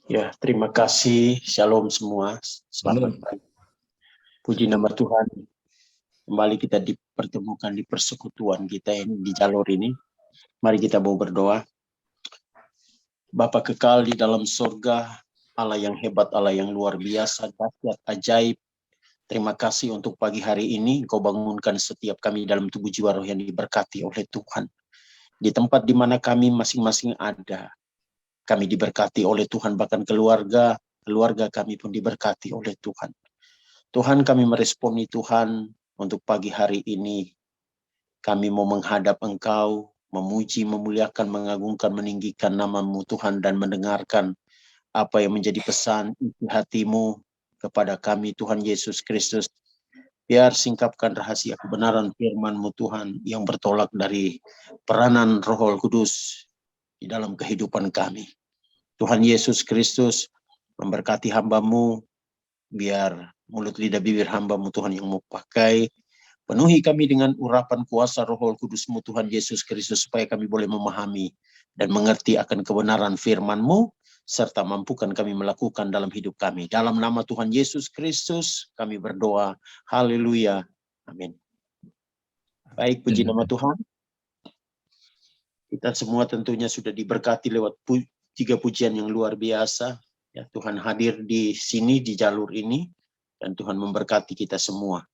Ya, terima kasih. Shalom semua. Selamat pagi. Puji nama Tuhan. Kembali kita dipertemukan di persekutuan kita ini, di jalur ini. Mari kita mau berdoa. Bapa kekal di dalam surga, Allah yang hebat, Allah yang luar biasa, dahsyat, ajaib. Terima kasih untuk pagi hari ini. Engkau bangunkan setiap kami dalam tubuh jiwa roh yang diberkati oleh Tuhan. Di tempat di mana kami masing-masing ada, kami diberkati oleh Tuhan, bahkan keluarga kami pun diberkati oleh Tuhan. Tuhan, kami meresponi Tuhan untuk pagi hari ini. Kami mau menghadap Engkau, memuji, memuliakan, mengagungkan, meninggikan nama-Mu Tuhan, dan mendengarkan apa yang menjadi pesan isi hati-Mu kepada kami Tuhan Yesus Kristus. Biar singkapkan rahasia kebenaran firman-Mu Tuhan yang bertolak dari peranan Roh Kudus di dalam kehidupan kami. Tuhan Yesus Kristus memberkati hamba-Mu, biar mulut lidah bibir hamba-Mu Tuhan yang mau pakai, penuhi kami dengan urapan kuasa Roh Kudus-Mu Tuhan Yesus Kristus, supaya kami boleh memahami dan mengerti akan kebenaran firman-Mu, serta mampukan kami melakukan dalam hidup kami. Dalam nama Tuhan Yesus Kristus kami berdoa. Haleluya. Amin. Baik, puji nama Tuhan. Kita semua tentunya sudah diberkati lewat 3 pujian yang luar biasa. Ya, Tuhan hadir di sini, di jalur ini, dan Tuhan memberkati kita semua.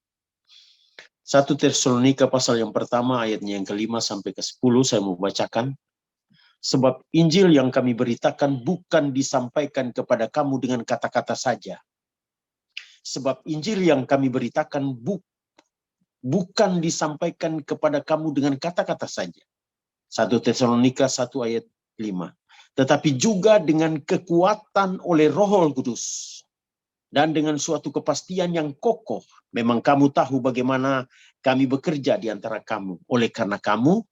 1 Tesalonika pasal yang pertama, ayatnya yang ke-5 sampai ke-10, saya mau bacakan. Sebab Injil yang kami beritakan bukan disampaikan kepada kamu dengan kata-kata saja. Sebab Injil yang kami beritakan bukan disampaikan kepada kamu dengan kata-kata saja. 1 Tesalonika 1 ayat 5. Tetapi juga dengan kekuatan oleh Roh Kudus. Dan dengan suatu kepastian yang kokoh. Memang kamu tahu bagaimana kami bekerja di antara kamu. Oleh karena kamu,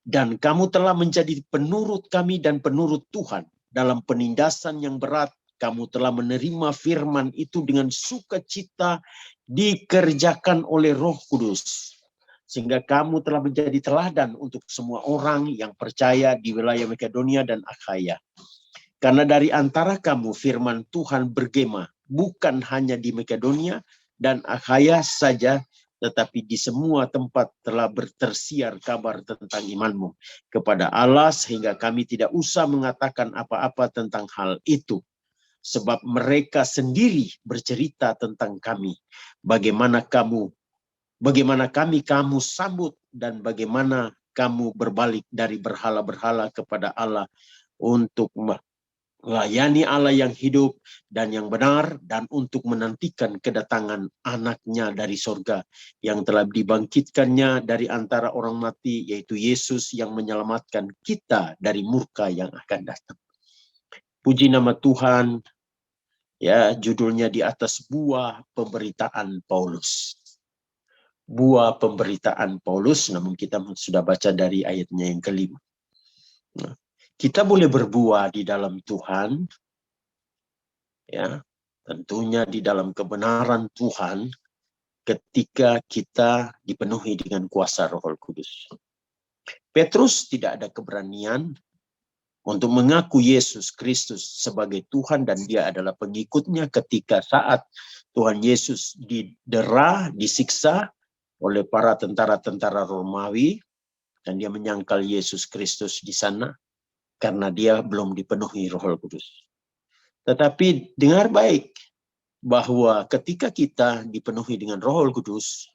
dan kamu telah menjadi penurut kami dan penurut Tuhan. Dalam penindasan yang berat, kamu telah menerima firman itu dengan sukacita dikerjakan oleh Roh Kudus. Sehingga kamu telah menjadi teladan untuk semua orang yang percaya di wilayah Makedonia dan Akhaya. Karena dari antara kamu firman Tuhan bergema, bukan hanya di Makedonia dan Akhaya saja, tetapi di semua tempat telah tersiar kabar tentang imanmu kepada Allah, sehingga kami tidak usah mengatakan apa-apa tentang hal itu. Sebab mereka sendiri bercerita tentang kami, bagaimana kami kamu sambut, dan bagaimana kamu berbalik dari berhala-berhala kepada Allah untuk melayani Allah yang hidup dan yang benar, dan untuk menantikan kedatangan anaknya dari sorga yang telah dibangkitkannya dari antara orang mati, yaitu Yesus yang menyelamatkan kita dari murka yang akan datang. Puji nama Tuhan. Ya, judulnya di atas buah pemberitaan Paulus. Buah pemberitaan Paulus, namun kita sudah baca dari ayatnya yang ke-5. Nah, kita boleh berbuah di dalam Tuhan, ya, tentunya di dalam kebenaran Tuhan, ketika kita dipenuhi dengan kuasa Roh Kudus. Petrus tidak ada keberanian untuk mengaku Yesus Kristus sebagai Tuhan dan dia adalah pengikutnya ketika saat Tuhan Yesus didera, disiksa oleh para tentara-tentara Romawi, dan dia menyangkal Yesus Kristus di sana karena dia belum dipenuhi Roh Kudus. Tetapi dengar baik bahwa ketika kita dipenuhi dengan Roh Kudus,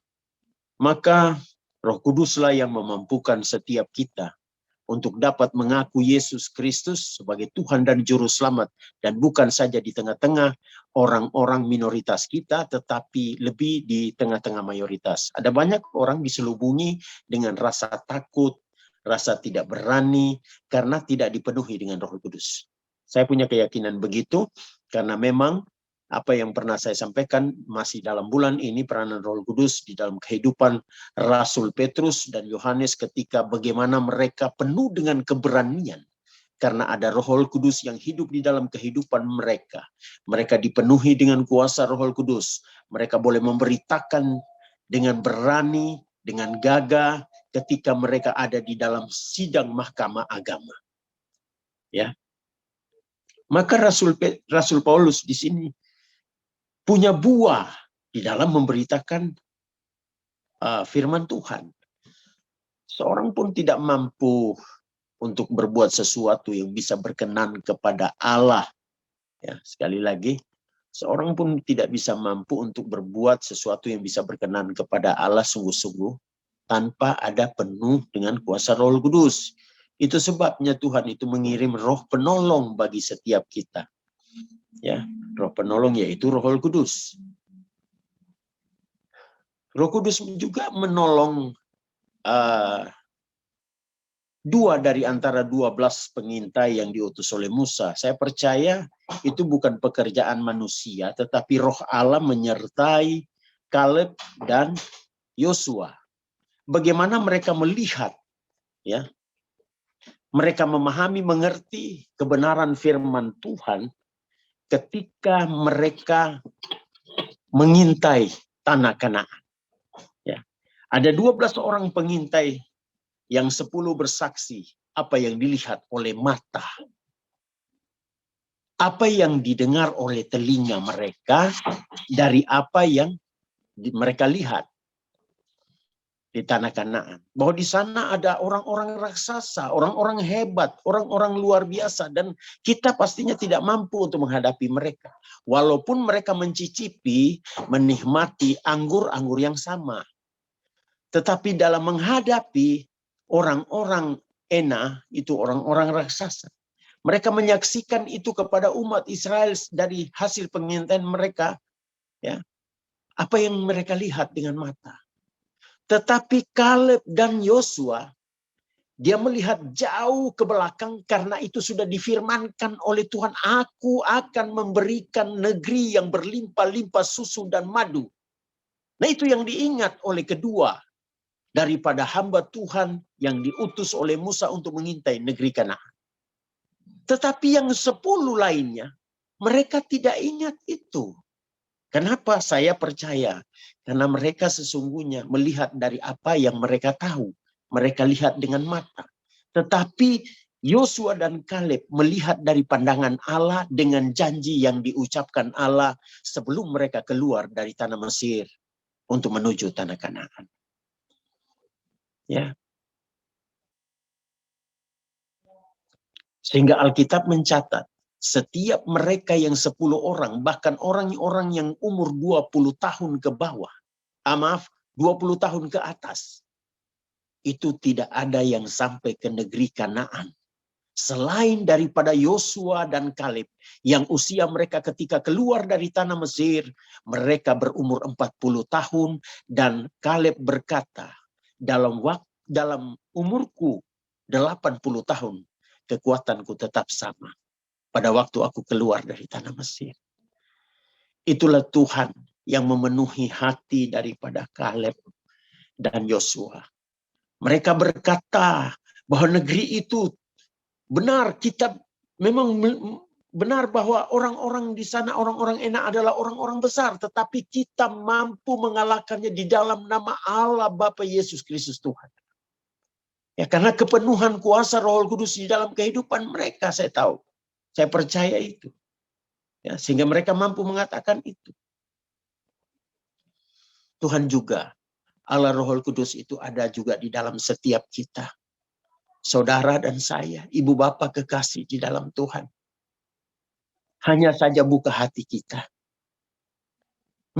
maka Roh Kuduslah yang memampukan setiap kita untuk dapat mengaku Yesus Kristus sebagai Tuhan dan Juru Selamat, dan bukan saja di tengah-tengah orang-orang minoritas kita, tetapi lebih di tengah-tengah mayoritas. Ada banyak orang diselubungi dengan rasa takut, rasa tidak berani, karena tidak dipenuhi dengan Roh Kudus. Saya punya keyakinan begitu, karena memang apa yang pernah saya sampaikan masih dalam bulan ini, peranan Roh Kudus di dalam kehidupan Rasul Petrus dan Yohanes, ketika bagaimana mereka penuh dengan keberanian karena ada Roh Kudus yang hidup di dalam kehidupan mereka. Mereka dipenuhi dengan kuasa Roh Kudus. Mereka boleh memberitakan dengan berani, dengan gagah ketika mereka ada di dalam sidang mahkamah agama. Ya. Maka Rasul Paulus di sini punya buah di dalam memberitakan firman Tuhan. Seorang pun tidak mampu untuk berbuat sesuatu yang bisa berkenan kepada Allah. Ya, sekali lagi, seorang pun tidak bisa mampu untuk berbuat sesuatu yang bisa berkenan kepada Allah sungguh-sungguh tanpa ada penuh dengan kuasa Roh Kudus. Itu sebabnya Tuhan itu mengirim roh penolong bagi setiap kita. Ya, roh penolong yaitu Roh Kudus. Roh Kudus juga menolong dua dari antara 12 pengintai yang diutus oleh Musa. Saya percaya itu bukan pekerjaan manusia, tetapi roh Allah menyertai Kaleb dan Yosua. Bagaimana mereka melihat, ya, mereka memahami, mengerti kebenaran firman Tuhan ketika mereka mengintai tanah Kanaan. Ya. Ada 12 orang pengintai yang 10 bersaksi apa yang dilihat oleh mata. Apa yang didengar oleh telinga mereka dari apa yang mereka lihat di tanah Kanaan. Bahwa di sana ada orang-orang raksasa, orang-orang hebat, orang-orang luar biasa. Dan kita pastinya tidak mampu untuk menghadapi mereka. Walaupun mereka mencicipi, menikmati anggur-anggur yang sama. Tetapi dalam menghadapi orang-orang Ena, itu orang-orang raksasa. Mereka menyaksikan itu kepada umat Israel dari hasil pengintaian mereka. Ya, apa yang mereka lihat dengan mata. Tetapi Kaleb dan Yosua, dia melihat jauh ke belakang karena itu sudah difirmankan oleh Tuhan. Aku akan memberikan negeri yang berlimpah-limpah susu dan madu. Nah itu yang diingat oleh kedua daripada hamba Tuhan yang diutus oleh Musa untuk mengintai negeri Kanaan. Tetapi yang 10 lainnya, mereka tidak ingat itu. Kenapa saya percaya? Karena mereka sesungguhnya melihat dari apa yang mereka tahu. Mereka lihat dengan mata. Tetapi Yosua dan Kaleb melihat dari pandangan Allah dengan janji yang diucapkan Allah sebelum mereka keluar dari tanah Mesir untuk menuju tanah Kanaan. Ya. Sehingga Alkitab mencatat setiap mereka yang 10 orang, bahkan orang-orang yang umur 20 tahun ke bawah, 20 tahun ke atas, itu tidak ada yang sampai ke negeri Kanaan. Selain daripada Yosua dan Kaleb, yang usia mereka ketika keluar dari tanah Mesir, mereka berumur 40 tahun, dan Kaleb berkata, dalam umurku 80 tahun, kekuatanku tetap sama pada waktu aku keluar dari tanah Mesir. Itulah Tuhan yang memenuhi hati daripada Kaleb dan Yosua. Mereka berkata bahwa negeri itu benar, kita memang benar bahwa orang-orang di sana, orang-orang enak adalah orang-orang besar, tetapi kita mampu mengalahkannya di dalam nama Allah Bapa Yesus Kristus Tuhan. Ya, karena kepenuhan kuasa Roh Kudus di dalam kehidupan mereka, saya tahu. Saya percaya itu. Ya, sehingga mereka mampu mengatakan itu. Tuhan juga, Allah Roh Kudus itu ada juga di dalam setiap kita. Saudara dan saya, ibu bapak kekasih di dalam Tuhan. Hanya saja buka hati kita.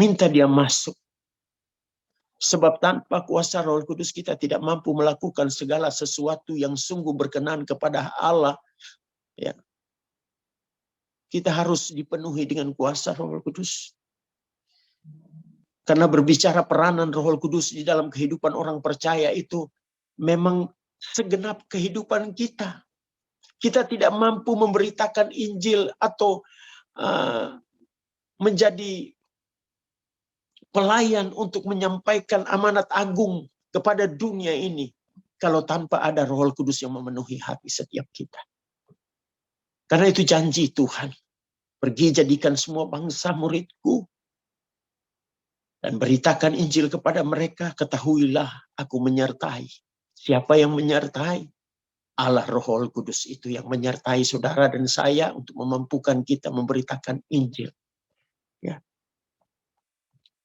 Minta dia masuk. Sebab tanpa kuasa Roh Kudus kita tidak mampu melakukan segala sesuatu yang sungguh berkenan kepada Allah. Ya. Kita harus dipenuhi dengan kuasa Roh Kudus. Karena berbicara peranan Roh Kudus di dalam kehidupan orang percaya itu memang segenap kehidupan kita. Kita tidak mampu memberitakan Injil atau menjadi pelayan untuk menyampaikan amanat agung kepada dunia ini kalau tanpa ada Roh Kudus yang memenuhi hati setiap kita. Karena itu janji Tuhan. Pergi jadikan semua bangsa muridku dan beritakan Injil kepada mereka. Ketahuilah aku menyertai. Siapa yang menyertai? Allah Roh Kudus itu yang menyertai saudara dan saya untuk memampukan kita memberitakan Injil. Ya.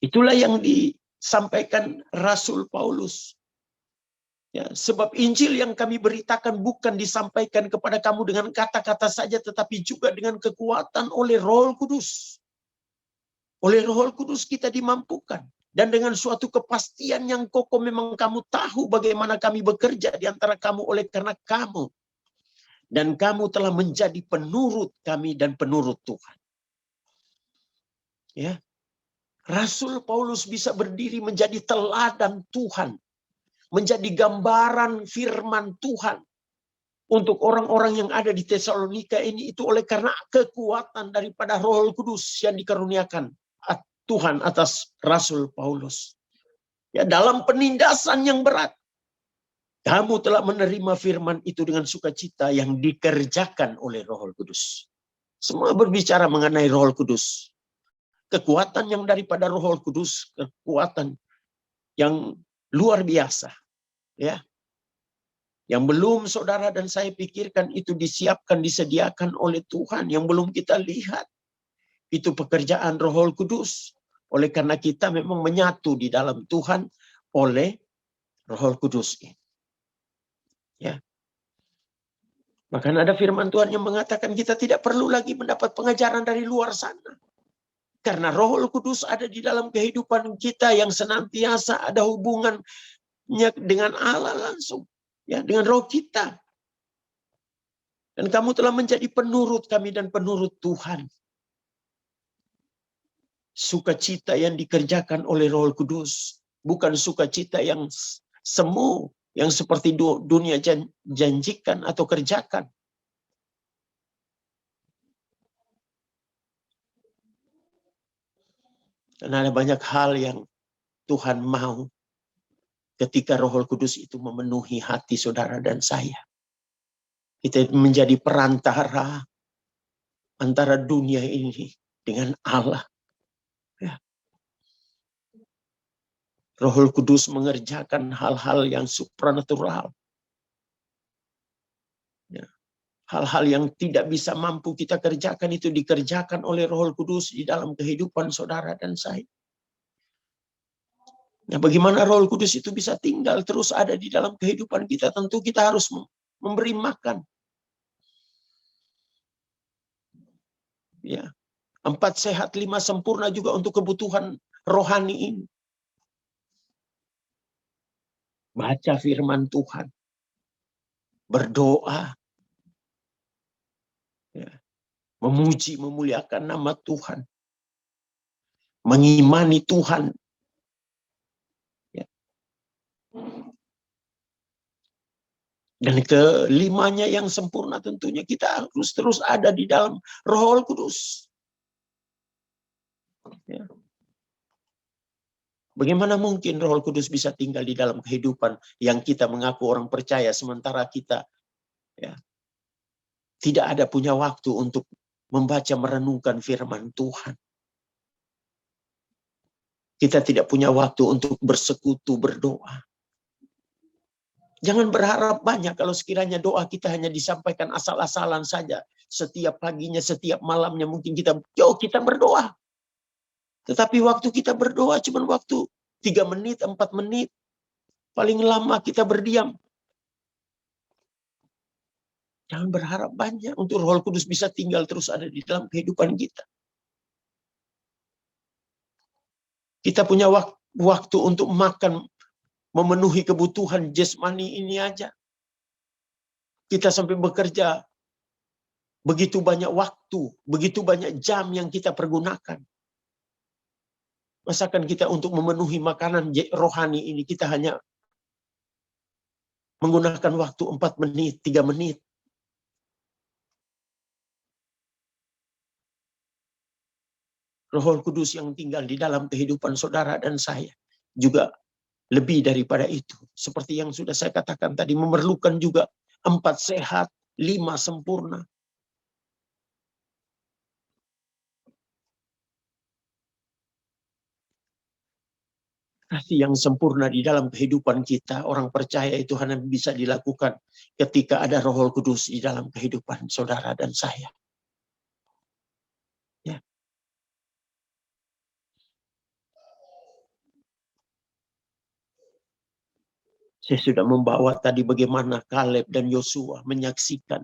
Itulah yang disampaikan Rasul Paulus. Ya, sebab Injil yang kami beritakan bukan disampaikan kepada kamu dengan kata-kata saja, tetapi juga dengan kekuatan oleh Roh Kudus. Oleh Roh Kudus kita dimampukan. Dan dengan suatu kepastian yang kokoh, memang kamu tahu bagaimana kami bekerja di antara kamu oleh karena kamu. Dan kamu telah menjadi penurut kami dan penurut Tuhan. Ya. Rasul Paulus bisa berdiri menjadi teladan Tuhan. Menjadi gambaran firman Tuhan. Untuk orang-orang yang ada di Tesalonika ini, itu oleh karena kekuatan daripada Roh Kudus yang dikaruniakan Tuhan atas Rasul Paulus. Ya, dalam penindasan yang berat, kamu telah menerima firman itu dengan sukacita yang dikerjakan oleh Roh Kudus. Semua berbicara mengenai Roh Kudus. Kekuatan yang daripada Roh Kudus, kekuatan yang luar biasa. Ya. Yang belum saudara dan saya pikirkan itu disiapkan, disediakan oleh Tuhan. Yang belum kita lihat. Itu pekerjaan Roh Kudus. Oleh karena kita memang menyatu di dalam Tuhan oleh Roh Kudus. Ya. Bahkan ada firman Tuhan yang mengatakan kita tidak perlu lagi mendapat pengajaran dari luar sana. Karena Roh Kudus ada di dalam kehidupan kita yang senantiasa ada hubungannya dengan Allah langsung. Ya, dengan roh kita. Dan kamu telah menjadi penurut kami dan penurut Tuhan. Sukacita yang dikerjakan oleh Roh Kudus. Bukan sukacita yang semu. Yang seperti dunia janjikan atau kerjakan. Karena ada banyak hal yang Tuhan mau. Ketika Roh Kudus itu memenuhi hati saudara dan saya. Kita menjadi perantara antara dunia ini dengan Allah. Ya. Roh Kudus mengerjakan hal-hal yang supranatural. Ya. Hal-hal yang tidak bisa mampu kita kerjakan itu dikerjakan oleh Roh Kudus di dalam kehidupan saudara dan saya. Nah, bagaimana Roh Kudus itu bisa tinggal terus ada di dalam kehidupan kita? Tentu kita harus memberi makan. Ya. 4 sehat, 5 sempurna juga untuk kebutuhan rohani ini. Baca firman Tuhan. Berdoa. Ya. Memuji, memuliakan nama Tuhan. Mengimani Tuhan. Ya. Dan kelimanya yang sempurna tentunya kita harus terus ada di dalam Roh Kudus. Ya. Bagaimana mungkin Roh Kudus bisa tinggal di dalam kehidupan yang kita mengaku orang percaya sementara kita ya, tidak ada punya waktu untuk membaca merenungkan firman Tuhan. Kita tidak punya waktu untuk bersekutu, berdoa. Jangan berharap banyak kalau sekiranya doa kita hanya disampaikan asal-asalan saja. Setiap paginya, setiap malamnya mungkin kita berdoa. Tetapi waktu kita berdoa cuma waktu 3 menit, 4 menit. Paling lama kita berdiam. Jangan berharap banyak untuk Roh Kudus bisa tinggal terus ada di dalam kehidupan kita. Kita punya waktu untuk makan, memenuhi kebutuhan jasmani ini aja. Kita sampai bekerja, begitu banyak waktu, begitu banyak jam yang kita pergunakan. Masakan kita untuk memenuhi makanan rohani ini, kita hanya menggunakan waktu 4 menit, 3 menit. Roh Kudus yang tinggal di dalam kehidupan saudara dan saya juga lebih daripada itu. Seperti yang sudah saya katakan tadi, memerlukan juga 4 sehat, 5 sempurna. kasih yang sempurna di dalam kehidupan kita. Orang percaya itu hanya bisa dilakukan ketika ada Roh Kudus di dalam kehidupan saudara dan saya. Ya. Saya sudah membawa tadi bagaimana Kaleb dan Yosua menyaksikan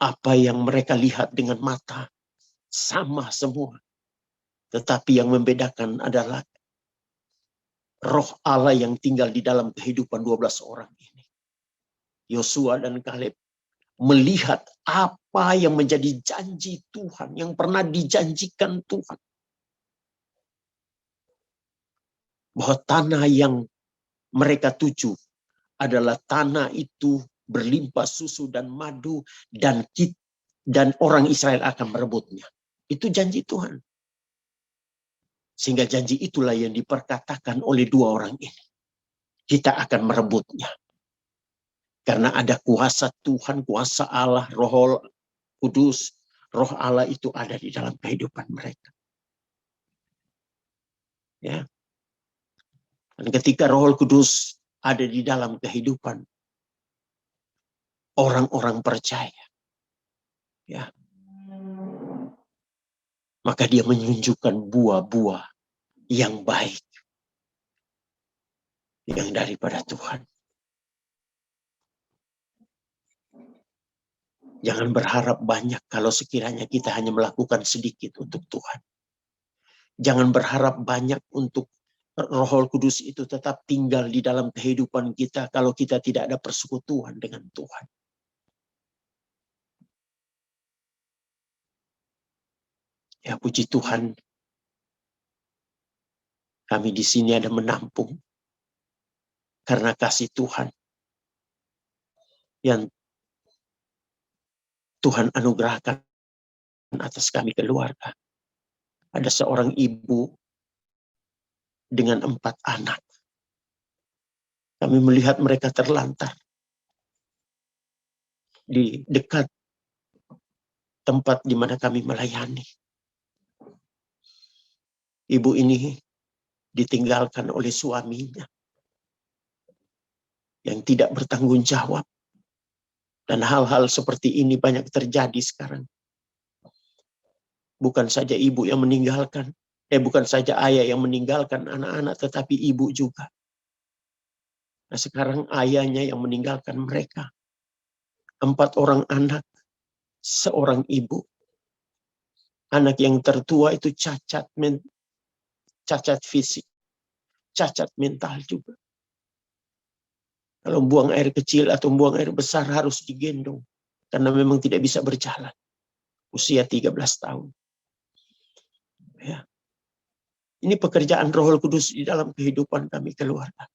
apa yang mereka lihat dengan mata. Sama semua. Tetapi yang membedakan adalah Roh Allah yang tinggal di dalam kehidupan 12 orang ini. Yosua dan Kaleb melihat apa yang menjadi janji Tuhan, yang pernah dijanjikan Tuhan. Bahwa tanah yang mereka tuju adalah tanah itu berlimpah susu dan madu, dan orang Israel akan merebutnya. Itu janji Tuhan. Sehingga janji itulah yang diperkatakan oleh dua orang ini. Kita akan merebutnya. Karena ada kuasa Tuhan, kuasa Allah, Roh Kudus, Roh Allah itu ada di dalam kehidupan mereka. Ya. Dan ketika Roh Kudus ada di dalam kehidupan orang-orang percaya, ya, maka dia menunjukkan buah-buah yang baik yang daripada Tuhan. Jangan berharap banyak kalau sekiranya kita hanya melakukan sedikit untuk Tuhan. Jangan berharap banyak untuk Roh Kudus itu tetap tinggal di dalam kehidupan kita kalau kita tidak ada persekutuan dengan Tuhan. Ya, puji Tuhan, kami di sini ada menampung karena kasih Tuhan yang Tuhan anugerahkan atas kami keluarga. Ada seorang ibu dengan 4 anak. Kami melihat mereka terlantar di dekat tempat di mana kami melayani. Ibu ini ditinggalkan oleh suaminya yang tidak bertanggung jawab. Dan hal-hal seperti ini banyak terjadi sekarang. Bukan saja ibu yang meninggalkan, bukan saja ayah yang meninggalkan anak-anak, tetapi ibu juga. Nah, sekarang ayahnya yang meninggalkan mereka. 4 orang anak, seorang ibu. Anak yang tertua itu cacat fisik, cacat mental juga. Kalau buang air kecil atau buang air besar harus digendong. Karena memang tidak bisa berjalan. Usia 13 tahun. Ya. Ini pekerjaan Roh Kudus di dalam kehidupan kami keluarga.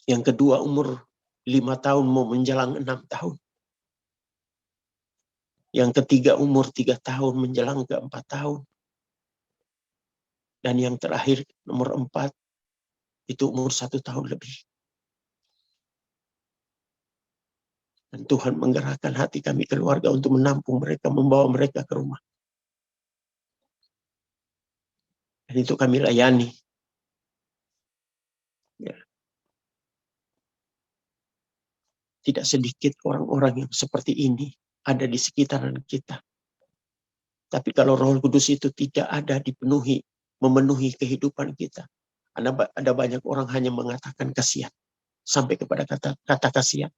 Yang kedua umur 5 tahun mau menjelang 6 tahun. Yang ketiga umur 3 tahun menjelang ke 4 tahun. Dan yang terakhir nomor 4 itu umur 1 tahun lebih. Dan Tuhan menggerakkan hati kami keluarga untuk menampung mereka, membawa mereka ke rumah. Dan itu kami layani. Ya. Tidak sedikit orang-orang yang seperti ini ada di sekitaran kita. Tapi kalau Roh Kudus itu tidak ada memenuhi kehidupan kita. Ada banyak orang hanya mengatakan kasihan. Sampai kepada kata kasihan.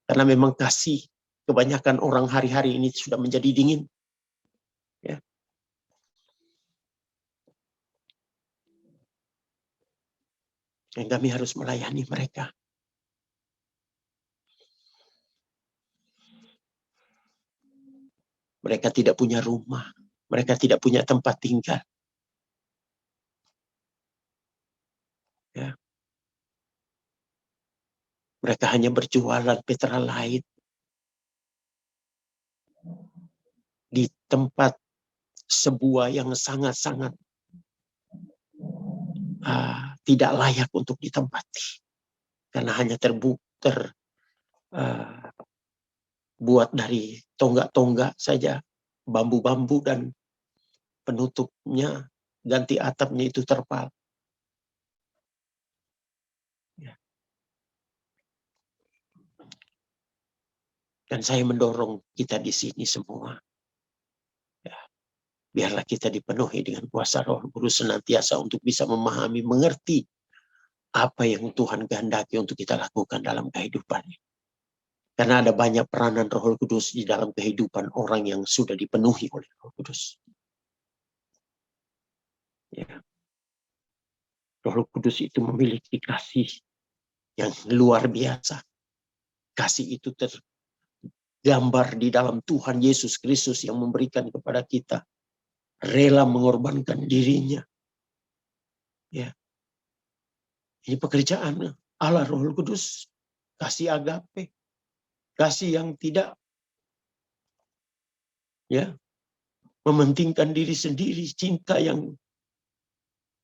Karena memang kasih kebanyakan orang hari-hari ini sudah menjadi dingin. Ya. Dan kami harus melayani mereka. Mereka tidak punya rumah. Mereka tidak punya tempat tinggal. Ya. Mereka hanya berjualan Petralite di tempat sebuah yang sangat-sangat tidak layak untuk ditempati. Karena hanya buat dari tonggak-tonggak saja, bambu-bambu dan penutupnya, ganti atapnya itu terpal. Ya. Dan saya mendorong kita di sini semua. Ya. Biarlah kita dipenuhi dengan kuasa Roh Kudus senantiasa untuk bisa memahami, mengerti apa yang Tuhan kehendaki untuk kita lakukan dalam kehidupan. Karena ada banyak peranan Roh Kudus di dalam kehidupan orang yang sudah dipenuhi oleh Roh Kudus. Ya. Roh Kudus itu memiliki kasih yang luar biasa. Kasih itu tergambar di dalam Tuhan Yesus Kristus yang memberikan kepada kita. Rela mengorbankan dirinya. Ya. Ini pekerjaan Allah Roh Kudus. Kasih agape. Kasih yang tidak mementingkan diri sendiri. Cinta yang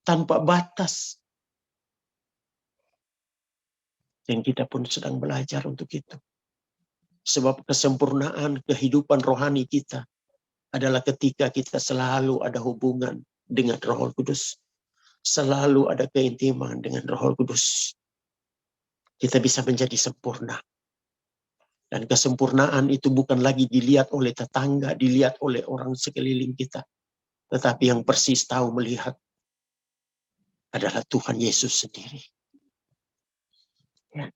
tanpa batas. Dan kita pun sedang belajar untuk itu. Sebab kesempurnaan kehidupan rohani kita adalah ketika kita selalu ada hubungan dengan Roh Kudus. Selalu ada keintiman dengan Roh Kudus. Kita bisa menjadi sempurna. Dan kesempurnaan itu bukan lagi dilihat oleh tetangga, dilihat oleh orang sekeliling kita. Tetapi yang persis tahu melihat adalah Tuhan Yesus sendiri. Ya.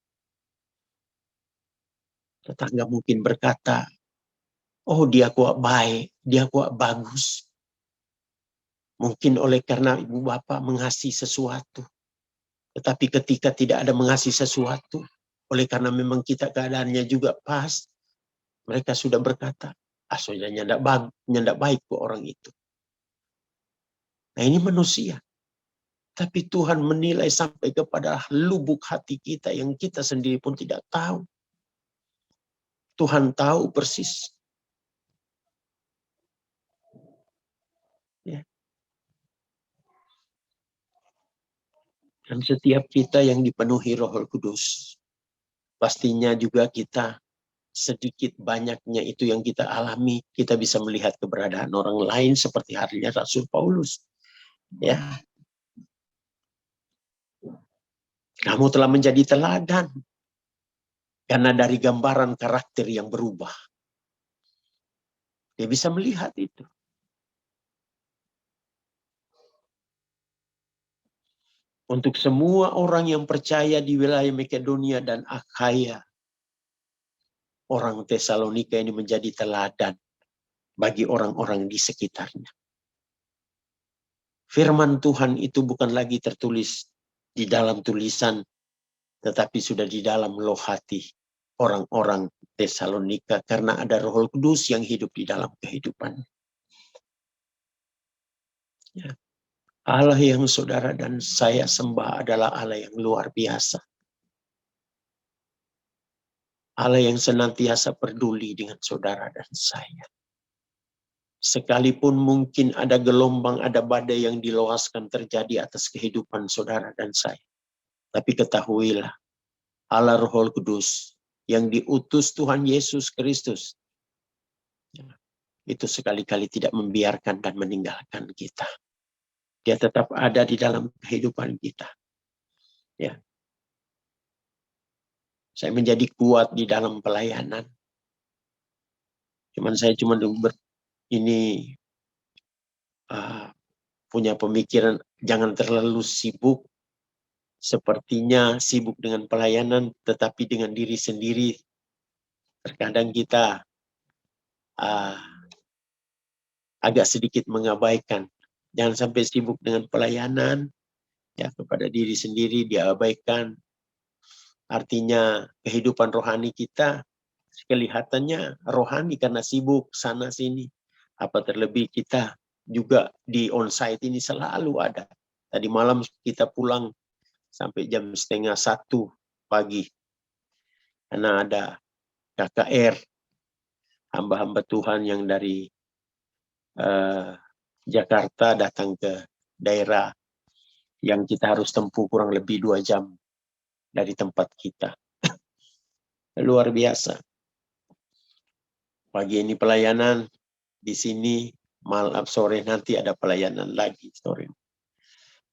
Tetangga mungkin berkata, oh dia kok baik, dia kok bagus. Mungkin oleh karena ibu bapak mengasihi sesuatu. Tetapi ketika tidak ada mengasihi sesuatu, oleh karena memang kita keadaannya juga pas, mereka sudah berkata, aslinya tidak baik kok orang itu. Nah ini manusia. Tapi Tuhan menilai sampai kepada lubuk hati kita yang kita sendiri pun tidak tahu. Tuhan tahu persis. Ya. Dan setiap kita yang dipenuhi Roh Kudus, pastinya juga kita sedikit banyaknya itu yang kita alami, kita bisa melihat keberadaan orang lain seperti halnya Rasul Paulus. Ya. Kamu telah menjadi teladan karena dari gambaran karakter yang berubah. Dia bisa melihat itu. Untuk semua orang yang percaya di wilayah Makedonia dan Akhaya, orang Tesalonika ini menjadi teladan bagi orang-orang di sekitarnya. Firman Tuhan itu bukan lagi tertulis di dalam tulisan, tetapi sudah di dalam loh hati orang-orang Tesalonika karena ada Roh Kudus yang hidup di dalam kehidupan. Ya. Allah yang saudara dan saya sembah adalah Allah yang luar biasa. Allah yang senantiasa peduli dengan saudara dan saya. Sekalipun mungkin ada gelombang, ada badai yang diluaskan terjadi atas kehidupan saudara dan saya. Tapi ketahuilah, Allah Roh Kudus yang diutus Tuhan Yesus Kristus, itu sekali-kali tidak membiarkan dan meninggalkan kita. Dia tetap ada di dalam kehidupan kita. Ya. Saya menjadi kuat di dalam pelayanan. Saya cuma punya pemikiran jangan terlalu sibuk. Sepertinya sibuk dengan pelayanan, tetapi dengan diri sendiri. Terkadang kita agak sedikit mengabaikan. Jangan sampai sibuk dengan pelayanan, ya kepada diri sendiri diabaikan. Artinya kehidupan rohani kita kelihatannya rohani karena sibuk sana sini. Apa terlebih kita juga di onsite ini selalu ada. Tadi malam kita pulang sampai jam 12:30 pagi. Karena ada KKR, hamba-hamba Tuhan yang dari Jakarta datang ke daerah yang kita harus tempuh kurang lebih 2 jam dari tempat kita. Luar biasa. Pagi ini pelayanan di sini malam sore nanti ada pelayanan lagi sore.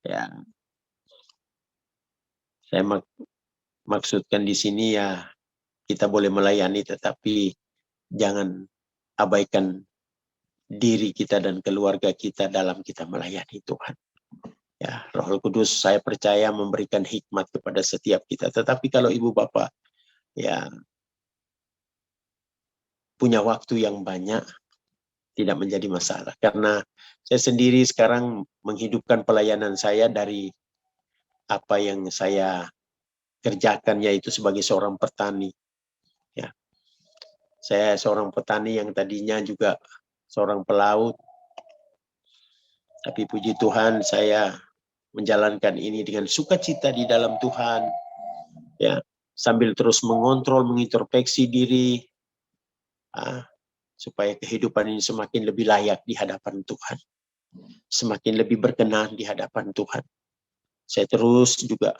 Ya, saya maksudkan di sini ya kita boleh melayani, tetapi jangan abaikan diri kita dan keluarga kita dalam kita melayani Tuhan. Ya, Roh Kudus saya percaya memberikan hikmat kepada setiap kita. Tetapi kalau ibu bapak ya punya waktu yang banyak, tidak menjadi masalah. Karena saya sendiri sekarang menghidupkan pelayanan saya dari apa yang saya kerjakan, yaitu sebagai seorang petani. Ya, saya seorang petani yang tadinya juga seorang pelaut, tapi puji Tuhan saya menjalankan ini dengan sukacita di dalam Tuhan, ya, sambil terus mengontrol, mengintrospeksi diri, supaya kehidupan ini semakin lebih layak di hadapan Tuhan, semakin lebih berkenan di hadapan Tuhan. Saya terus juga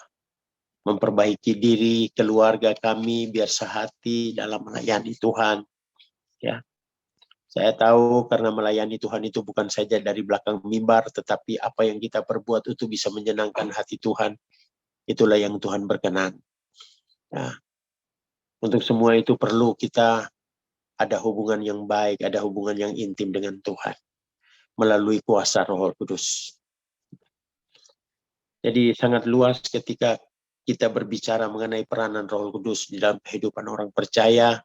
memperbaiki diri, keluarga kami biar sehati dalam melayani Tuhan. Ya, saya tahu karena melayani Tuhan itu bukan saja dari belakang mimbar, tetapi apa yang kita perbuat itu bisa menyenangkan hati Tuhan. Itulah yang Tuhan berkenan. Nah, untuk semua itu perlu kita ada hubungan yang baik, ada hubungan yang intim dengan Tuhan melalui kuasa Roh Kudus. Jadi sangat luas ketika kita berbicara mengenai peranan Roh Kudus di dalam kehidupan orang percaya.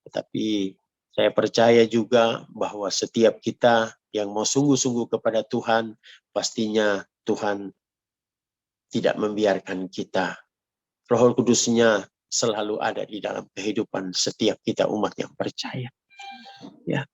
Tetapi saya percaya juga bahwa setiap kita yang mau sungguh-sungguh kepada Tuhan, pastinya Tuhan tidak membiarkan kita. Roh Kudusnya selalu ada di dalam kehidupan setiap kita umat yang percaya. Ya.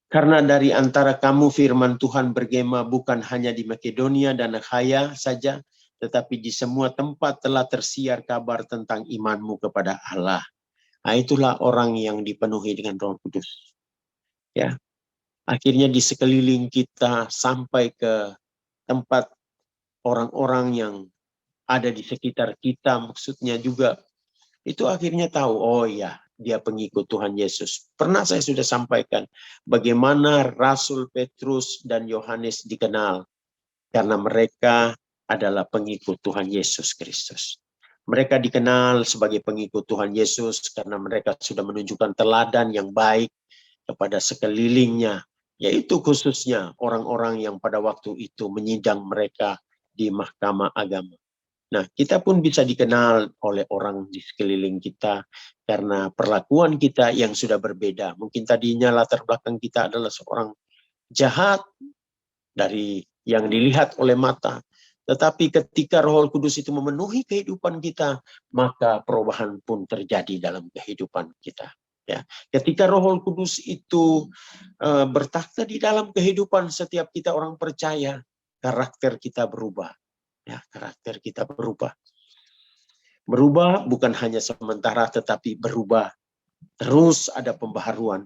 Karena dari antara kamu firman Tuhan bergema bukan hanya di Makedonia dan Akhaya saja, tetapi di semua tempat telah tersiar kabar tentang imanmu kepada Allah. Nah, itulah orang yang dipenuhi dengan Roh Kudus. Ya. Akhirnya di sekeliling kita sampai ke tempat orang-orang yang ada di sekitar kita, maksudnya juga itu akhirnya tahu, oh ya, dia pengikut Tuhan Yesus. Pernah saya sudah sampaikan bagaimana Rasul Petrus dan Yohanes dikenal karena mereka adalah pengikut Tuhan Yesus Kristus. Mereka dikenal sebagai pengikut Tuhan Yesus karena mereka sudah menunjukkan teladan yang baik kepada sekelilingnya, yaitu khususnya orang-orang yang pada waktu itu menyidang mereka di mahkamah agama. Nah, kita pun bisa dikenal oleh orang di sekeliling kita karena perlakuan kita yang sudah berbeda. Mungkin tadinya latar belakang kita adalah seorang jahat dari yang dilihat oleh mata. Tetapi ketika Roh Kudus itu memenuhi kehidupan kita, maka perubahan pun terjadi dalam kehidupan kita. Ya, ketika Roh Kudus itu bertakhta di dalam kehidupan setiap kita orang percaya, karakter kita berubah. Ya, karakter kita berubah. Berubah bukan hanya sementara, tetapi berubah. Terus ada pembaharuan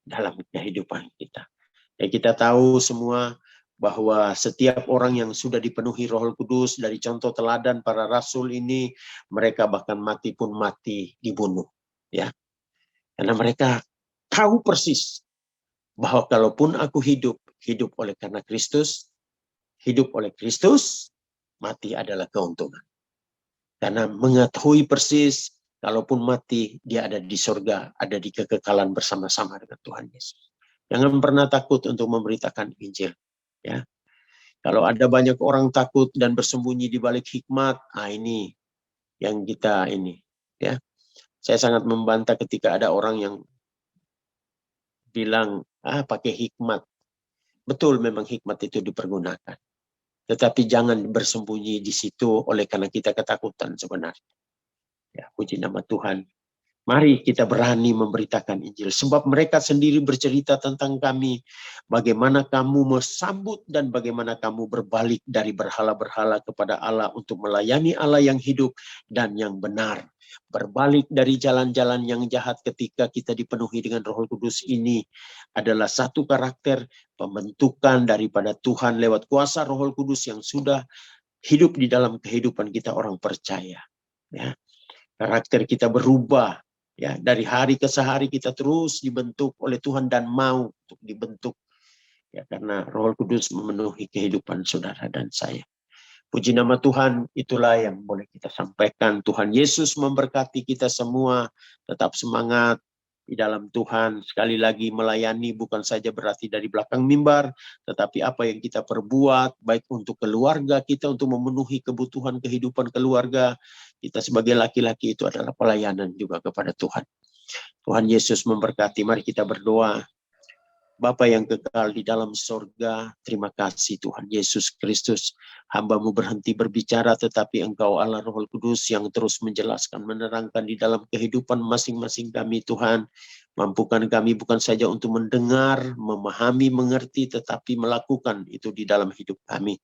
dalam kehidupan kita. Ya, kita tahu semua bahwa setiap orang yang sudah dipenuhi Roh Kudus, dari contoh teladan para rasul ini, mereka bahkan mati pun mati dibunuh. Ya, karena mereka tahu persis bahwa kalaupun aku hidup oleh karena Kristus, hidup oleh Kristus, mati adalah keuntungan. Karena mengetahui persis, kalaupun mati, dia ada di surga, ada di kekekalan bersama-sama dengan Tuhan Yesus. Jangan pernah takut untuk memberitakan Injil. Ya, kalau ada banyak orang takut dan bersembunyi di balik hikmat, ini yang kita ini. Ya, saya sangat membantah ketika ada orang yang bilang, pakai hikmat. Betul, memang hikmat itu dipergunakan. Tetapi jangan bersembunyi di situ oleh karena kita ketakutan sebenarnya. Ya, puji nama Tuhan. Mari kita berani memberitakan Injil. Sebab mereka sendiri bercerita tentang kami. Bagaimana kamu mesambut dan bagaimana kamu berbalik dari berhala-berhala kepada Allah untuk melayani Allah yang hidup dan yang benar. Berbalik dari jalan-jalan yang jahat ketika kita dipenuhi dengan Roh Kudus ini adalah satu karakter pembentukan daripada Tuhan lewat kuasa Roh Kudus yang sudah hidup di dalam kehidupan kita orang percaya. Ya. Karakter kita berubah. Ya, dari hari ke sehari kita terus dibentuk oleh Tuhan dan mau untuk dibentuk. Ya, karena Roh Kudus memenuhi kehidupan saudara dan saya. Puji nama Tuhan, itulah yang boleh kita sampaikan. Tuhan Yesus memberkati kita semua, tetap semangat di dalam Tuhan. Sekali lagi melayani bukan saja berarti dari belakang mimbar, tetapi apa yang kita perbuat, baik untuk keluarga kita, untuk memenuhi kebutuhan kehidupan keluarga, kita sebagai laki-laki itu adalah pelayanan juga kepada Tuhan. Tuhan Yesus memberkati, mari kita berdoa. Bapa yang kekal di dalam sorga, terima kasih Tuhan Yesus Kristus. Hamba-Mu berhenti berbicara, tetapi Engkau Allah Roh Kudus yang terus menjelaskan, menerangkan di dalam kehidupan masing-masing kami Tuhan. Mampukan kami bukan saja untuk mendengar, memahami, mengerti, tetapi melakukan itu di dalam hidup kami.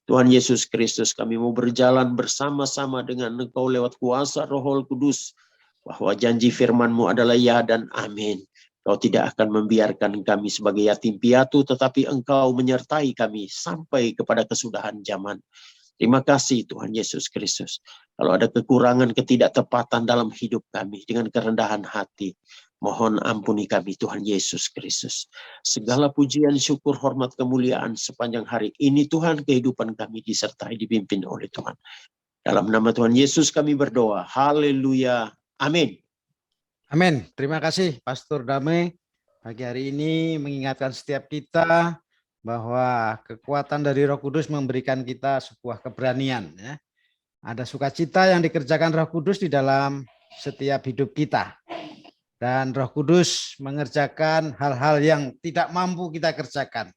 Tuhan Yesus Kristus, kami mau berjalan bersama-sama dengan Engkau lewat kuasa Roh Kudus, bahwa janji firman-Mu adalah ya dan amin. Kau tidak akan membiarkan kami sebagai yatim piatu, tetapi Engkau menyertai kami sampai kepada kesudahan zaman. Terima kasih Tuhan Yesus Kristus. Kalau ada kekurangan, ketidaktepatan dalam hidup kami, dengan kerendahan hati, mohon ampuni kami Tuhan Yesus Kristus. Segala pujian, syukur, hormat, kemuliaan sepanjang hari ini Tuhan, kehidupan kami disertai, dipimpin oleh Tuhan. Dalam nama Tuhan Yesus kami berdoa. Haleluya. Amin. Amin. Terima kasih Pastor Damai pagi hari ini mengingatkan setiap kita bahwa kekuatan dari Roh Kudus memberikan kita sebuah keberanian. Ya. Ada sukacita yang dikerjakan Roh Kudus di dalam setiap hidup kita. Dan Roh Kudus mengerjakan hal-hal yang tidak mampu kita kerjakan.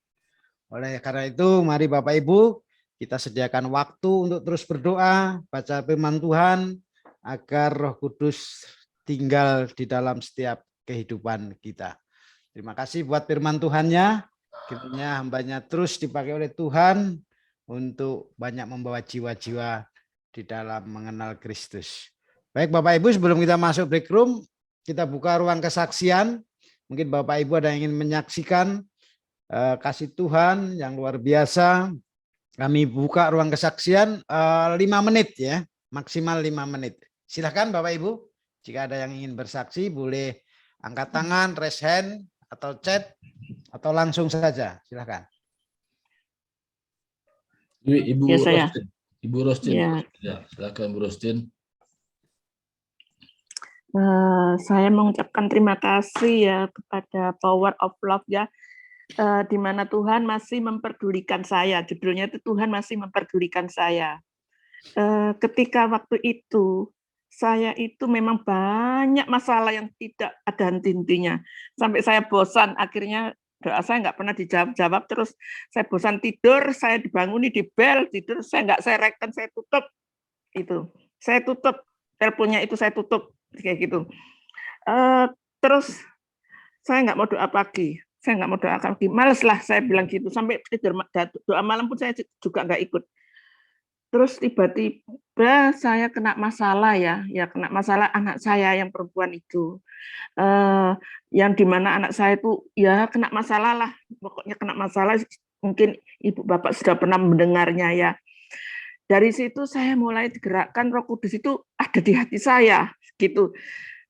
Oleh karena itu, mari Bapak Ibu, kita sediakan waktu untuk terus berdoa, baca firman Tuhan, agar Roh Kudus tinggal di dalam setiap kehidupan kita. Terima kasih buat firman Tuhannya. Kiranya hambanya terus dipakai oleh Tuhan untuk banyak membawa jiwa-jiwa di dalam mengenal Kristus. Baik Bapak Ibu, sebelum kita masuk break room, kita buka ruang kesaksian. Mungkin Bapak Ibu ada yang ingin menyaksikan kasih Tuhan yang luar biasa. Kami buka ruang kesaksian 5 menit ya, maksimal 5 menit. Silakan Bapak Ibu. Jika ada yang ingin bersaksi, boleh angkat tangan, raise hand, atau chat, atau langsung saja. Silakan. Ibu Ya, saya. Rostin. Ibu Rostin. Ya. Silakan Bu Rostin. Saya mengucapkan terima kasih ya kepada Power of Love ya, di mana Tuhan masih memperdulikan saya. Judulnya itu Tuhan masih memperdulikan saya. Ketika waktu itu saya itu memang banyak masalah yang tidak ada henti-hentinya. Sampai saya bosan, akhirnya doa saya nggak pernah dijawab-jawab, terus saya bosan tidur, saya dibanguni di bel, tidur, saya nggak sereken, saya tutup. Itu. Saya tutup, teleponnya itu saya tutup, kayak gitu. Terus saya nggak mau doa pagi, saya nggak mau doa pagi, males lah saya bilang gitu, sampai tidur, doa malam pun saya juga nggak ikut. Terus tiba-tiba saya kena masalah ya kena masalah anak saya yang perempuan itu, yang dimana anak saya itu ya kena masalah lah, pokoknya kena masalah, mungkin Ibu Bapak sudah pernah mendengarnya ya. Dari situ saya mulai digerakkan Roh Kudus itu ada di hati saya, gitu.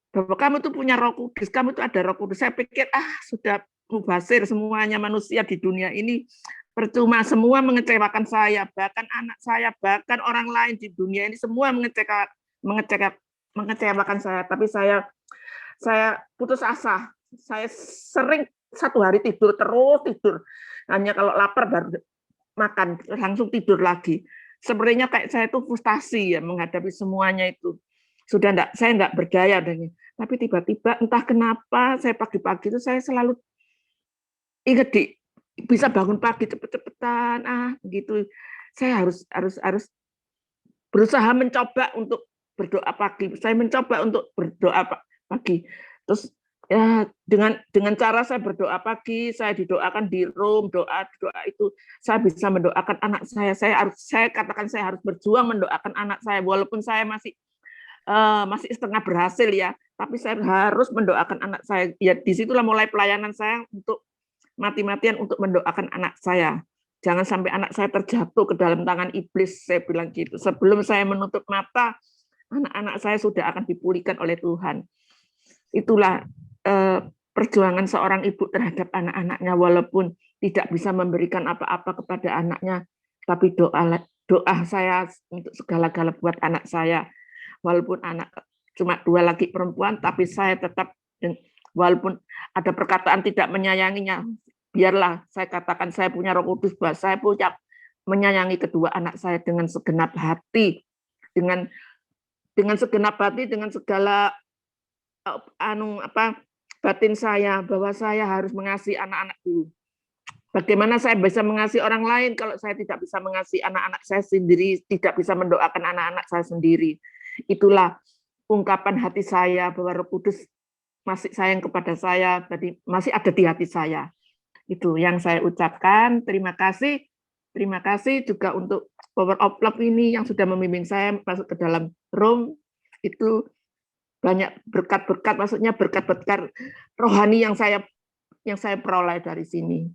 Bahwa kamu tuh punya Roh Kudus, kamu tuh ada Roh Kudus. Saya pikir sudah mubasir semuanya manusia di dunia ini. Percuma, semua mengecewakan saya, bahkan anak saya, bahkan orang lain di dunia ini semua mengecewakan saya. Tapi saya putus asa. Saya sering satu hari tidur tidur. Hanya kalau lapar baru makan, langsung tidur lagi. Sebenarnya kayak saya itu frustasi ya menghadapi semuanya itu. Saya enggak berdaya dengan. Tapi tiba-tiba entah kenapa saya pagi-pagi itu saya selalu ingat bisa bangun pagi cepet-cepetan begitu. Saya harus berusaha mencoba untuk berdoa pagi. Saya mencoba untuk berdoa pagi. Terus ya dengan cara saya berdoa pagi, saya didoakan di room, doa itu saya bisa mendoakan anak saya. Saya katakan saya harus berjuang mendoakan anak saya walaupun saya masih setengah berhasil ya, tapi saya harus mendoakan anak saya. Ya disitulah mulai pelayanan saya untuk mati-matian untuk mendoakan anak saya. Jangan sampai anak saya terjatuh ke dalam tangan iblis, saya bilang gitu. Sebelum saya menutup mata, anak-anak saya sudah akan dipulihkan oleh Tuhan. Itulah perjuangan seorang ibu terhadap anak-anaknya, walaupun tidak bisa memberikan apa-apa kepada anaknya, tapi doa saya untuk segala-gala buat anak saya. Walaupun anak cuma 2 laki perempuan, tapi saya tetap, walaupun ada perkataan tidak menyayanginya, biarlah saya katakan saya punya Roh Kudus, bahwa saya punya menyayangi kedua anak saya dengan segenap hati, dengan segenap hati, dengan segala batin saya, bahwa saya harus mengasihi anak-anak dulu. Bagaimana saya bisa mengasihi orang lain kalau saya tidak bisa mengasihi anak-anak saya sendiri, tidak bisa mendoakan anak-anak saya sendiri. Itulah ungkapan hati saya bahwa Roh Kudus masih sayang kepada saya, jadi masih ada di hati saya. Itu yang saya ucapkan. Terima kasih. Terima kasih juga untuk Power of Love ini yang sudah membimbing saya masuk ke dalam room. Itu banyak berkat-berkat, maksudnya berkat-berkat rohani yang saya peroleh dari sini.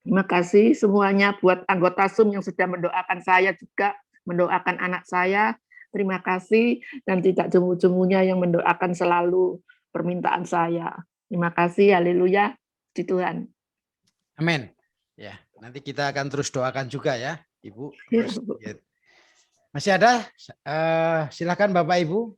Terima kasih semuanya buat anggota Zoom yang sudah mendoakan saya juga, mendoakan anak saya. Terima kasih, dan tidak jemu-jemunya yang mendoakan selalu permintaan saya. Terima kasih, haleluya, puji Tuhan. Amin. Ya, nanti kita akan terus doakan juga ya, Ibu. Ya, Masih ada? Silakan Bapak Ibu.